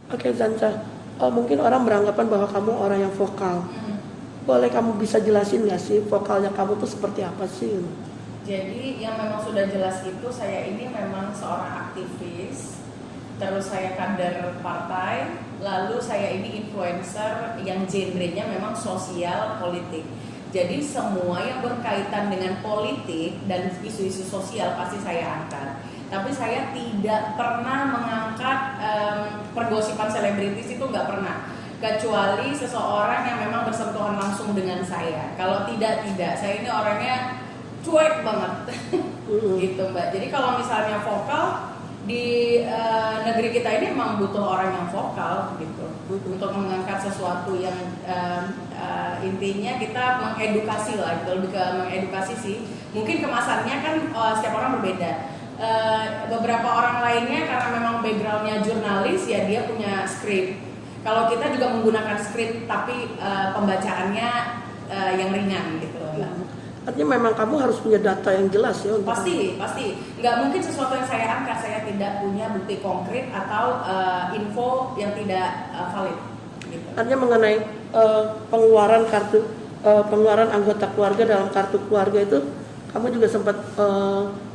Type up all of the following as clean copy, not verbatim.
Oke, Zanza, mungkin orang beranggapan bahwa kamu orang yang vokal. Boleh kamu bisa jelasin nggak sih vokalnya kamu tuh seperti apa sih? Jadi yang memang sudah jelas itu saya ini memang seorang aktivis, terus saya kader partai, lalu saya ini influencer yang genrenya memang sosial politik. Jadi semua yang berkaitan dengan politik dan isu-isu sosial pasti saya angkat. Tapi saya tidak pernah mengangkat pergosipan selebritis, itu nggak pernah. Kecuali seseorang yang memang bersentuhan langsung dengan saya. Kalau tidak, saya ini orangnya cuek banget. Gitu Mbak. Jadi kalau misalnya vokal di negeri kita ini memang butuh orang yang vokal gitu untuk mengangkat sesuatu yang intinya kita mengedukasi lah gitu, lebih ke mengedukasi sih. Mungkin kemasannya kan setiap orang berbeda. Beberapa orang lainnya karena memang backgroundnya jurnalis ya dia punya skrip. Kalau kita juga menggunakan skrip tapi pembacaannya yang ringan gitu Mbak. Artinya memang kamu harus punya data yang jelas ya untuk Pasti. Nggak mungkin sesuatu yang saya angkat saya tidak punya bukti konkret atau info yang tidak valid. Gitu. Artinya mengenai pengeluaran anggota keluarga dalam kartu keluarga itu, kamu juga sempat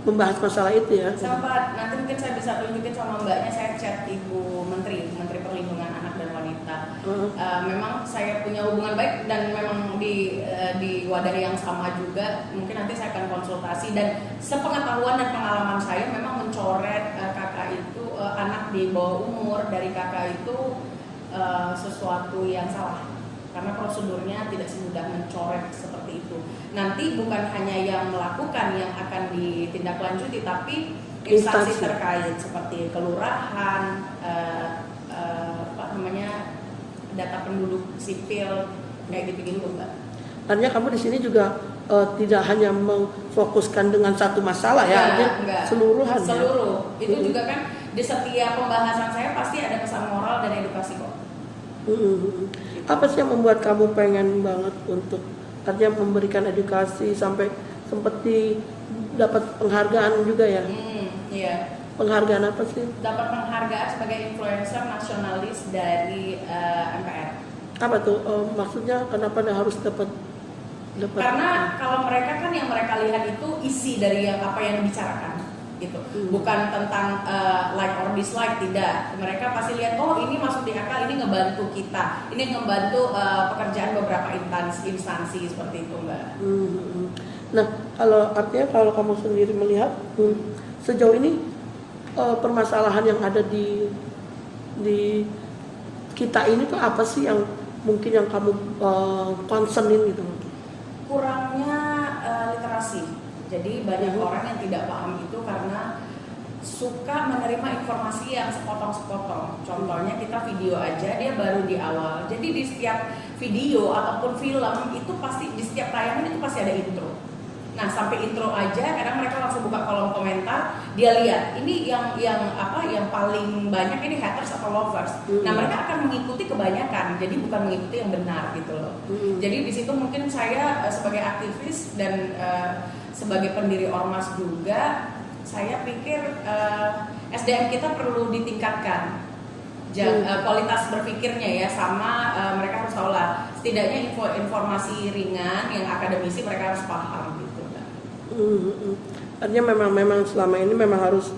membahas masalah itu ya? Sempat. Nanti mungkin saya bisa tunjukin sama mbaknya. Saya chat Ibu Menteri Perlindungan Anak dan Wanita. Memang saya punya hubungan baik dan memang di wadah yang sama juga. Mungkin nanti saya akan konsultasi dan sepengetahuan dan pengalaman saya memang mencoret kakak itu anak di bawah umur dari kakak itu sesuatu yang salah. Karena prosedurnya tidak semudah mencoret seperti itu. Nanti bukan hanya yang melakukan yang akan ditindaklanjuti, tapi instansi terkait seperti kelurahan, data penduduk sipil kayak gitu-gitu Mbak. Artinya kamu di sini juga tidak hanya memfokuskan dengan satu masalah ya, artinya seluruhan. Seluruh. Ya? Itu juga kan di setiap pembahasan saya pasti ada pesan moral dan edukasi kok. Apa sih yang membuat kamu pengen banget untuk artinya memberikan edukasi sampai seperti dapat penghargaan juga ya? Iya. Penghargaan apa sih? Dapat penghargaan sebagai influencer nasionalis dari MPR. Apa tuh maksudnya kenapa harus dapat? Karena kalau mereka kan yang mereka lihat itu isi dari apa yang dibicarakan gitu. Bukan tentang like or dislike, tidak. Mereka pasti lihat ini masuk di akal, ini ngebantu kita, ini ngebantu pekerjaan beberapa instansi seperti itu Mbak. Nah artinya kalau kamu sendiri melihat sejauh ini permasalahan yang ada di kita ini tuh apa sih yang mungkin yang kamu concernin gitu? Kurangnya literasi. Jadi banyak orang yang tidak paham itu karena suka menerima informasi yang sepotong-sepotong. Contohnya kita video aja dia baru di awal. Jadi di setiap video ataupun film itu pasti di setiap tayangan itu pasti ada intro. Nah sampai intro aja kadang mereka langsung buka kolom komentar, dia lihat ini yang paling banyak ini haters atau lovers. Nah mereka akan mengikuti kebanyakan, jadi bukan mengikuti yang benar gitu loh. Jadi di situ mungkin saya sebagai aktivis dan sebagai pendiri ormas juga, saya pikir SDM kita perlu ditingkatkan. Kualitas berpikirnya ya sama mereka harus tahu lah. Setidaknya informasi ringan yang akademisi mereka harus paham gitu. Artinya memang selama ini memang harus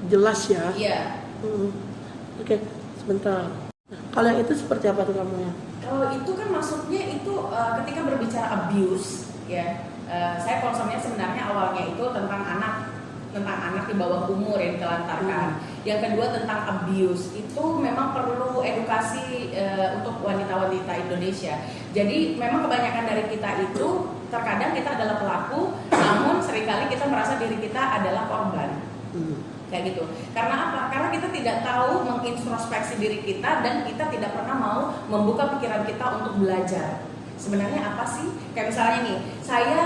jelas ya. Iya. Oke, sebentar. Kalau yang itu seperti apa tuh kamu ya? Kalau itu kan maksudnya itu ketika berbicara abuse ya. Saya concernnya sebenarnya awalnya itu tentang anak di bawah umur yang ditelantarkan. Yang kedua tentang abuse, itu memang perlu edukasi untuk wanita-wanita Indonesia. Jadi memang kebanyakan dari kita itu terkadang kita adalah pelaku, namun seringkali kita merasa diri kita adalah korban. Kayak gitu. Karena apa? Karena kita tidak tahu mengintrospeksi diri kita dan kita tidak pernah mau membuka pikiran kita untuk belajar. Sebenarnya apa sih? Kayak misalnya nih, saya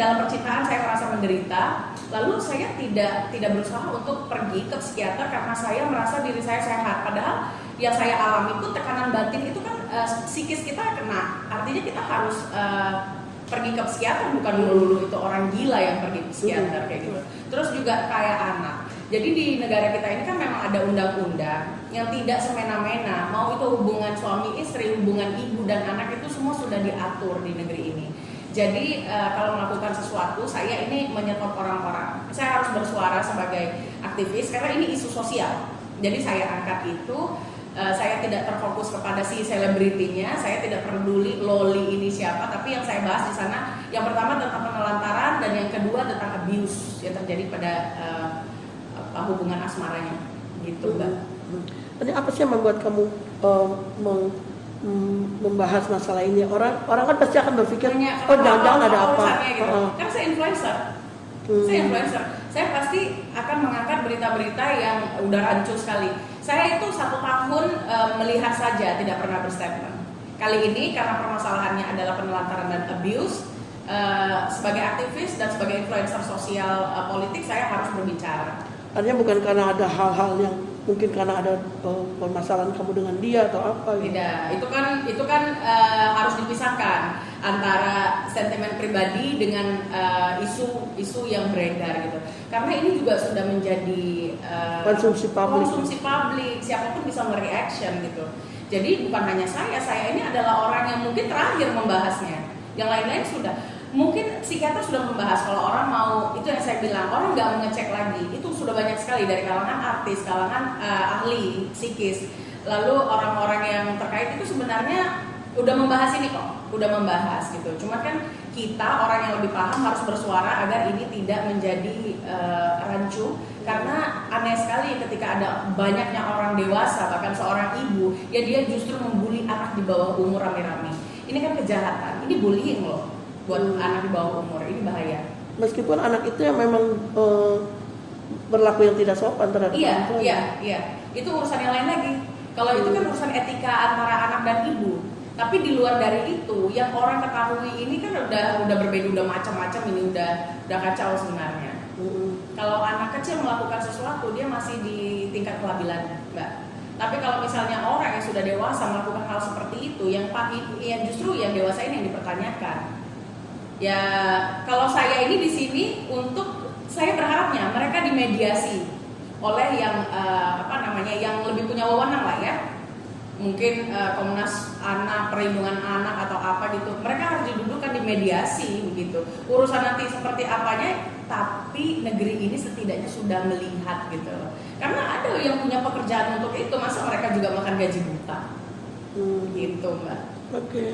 dalam percintaan saya merasa menderita, lalu saya tidak berusaha untuk pergi ke psikiater karena saya merasa diri saya sehat. Padahal yang saya alami itu tekanan batin itu kan psikis kita kena. Artinya kita harus pergi ke psikiater, bukan melulu itu orang gila yang pergi ke psikiater kayak gitu. Terus juga kayak anak. Jadi di negara kita ini kan memang ada undang-undang yang tidak semena-mena, mau itu hubungan suami istri, hubungan ibu dan anak itu semua sudah diatur di negeri ini. Jadi kalau melakukan sesuatu, saya ini menyetop orang-orang. Saya harus bersuara sebagai aktivis karena ini isu sosial. Jadi saya angkat itu, saya tidak terfokus kepada si selebritinya, saya tidak peduli Loli ini siapa, tapi yang saya bahas di sana, yang pertama tentang penelantaran dan yang kedua tentang abuse yang terjadi pada hubungan asmaranya, gitu Mbak. Tadi apa sih yang membuat kamu membahas masalah ini? Orang kan pasti akan berpikir, oh jangan-jangan ada apa? Gitu. Karena saya influencer. Saya influencer. Saya pasti akan mengangkat berita-berita yang udah rancu sekali. Saya itu 1 tahun melihat saja, tidak pernah berstatement. Kali ini karena permasalahannya adalah penelantaran dan abuse, sebagai aktivis dan sebagai influencer sosial politik saya harus berbicara. Artinya bukan karena ada hal-hal yang mungkin karena ada permasalahan kamu dengan dia atau apa gitu. Tidak, itu kan harus dipisahkan antara sentimen pribadi dengan isu yang beredar gitu. Karena ini juga sudah menjadi konsumsi publik, siapapun bisa mereaction gitu. Jadi bukan hanya saya ini adalah orang yang mungkin terakhir membahasnya. Yang lain-lain sudah. Mungkin psikiater sudah membahas, kalau orang mau, itu yang saya bilang, orang nggak mengecek lagi. Itu sudah banyak sekali dari kalangan artis, kalangan ahli psikis. Lalu orang-orang yang terkait itu sebenarnya udah membahas ini kok, udah membahas gitu. Cuma kan kita orang yang lebih paham harus bersuara agar ini tidak menjadi rancu. Karena aneh sekali ketika ada banyaknya orang dewasa, bahkan seorang ibu, ya dia justru membuli anak di bawah umur rame-rame. Ini kan kejahatan, ini bullying loh. Buat anak di bawah umur, ini bahaya. Meskipun anak itu yang memang berlaku yang tidak sopan terhadap perempuan. Iya. Itu urusan yang lain lagi. Kalau itu kan urusan etika antara anak dan ibu. Tapi di luar dari itu, yang orang ketahui ini kan udah berbeda, udah macam-macam, ini udah kacau sebenarnya. Kalau anak kecil melakukan sesuatu, dia masih di tingkat kelabilan, Mbak. Tapi kalau misalnya orang yang sudah dewasa melakukan hal seperti itu, yang justru yang dewasa ini yang dipertanyakan. Ya, kalau saya ini di sini saya berharapnya mereka dimediasi oleh yang yang lebih punya wewenang lah ya. Mungkin Komnas Anak, Perlindungan Anak atau apa gitu. Mereka harus didudukkan di mediasi begitu. Urusan nanti seperti apanya, tapi negeri ini setidaknya sudah melihat gitu. Karena ada yang punya pekerjaan untuk itu, masa mereka juga makan gaji buta. Gitu, Mbak. Oke.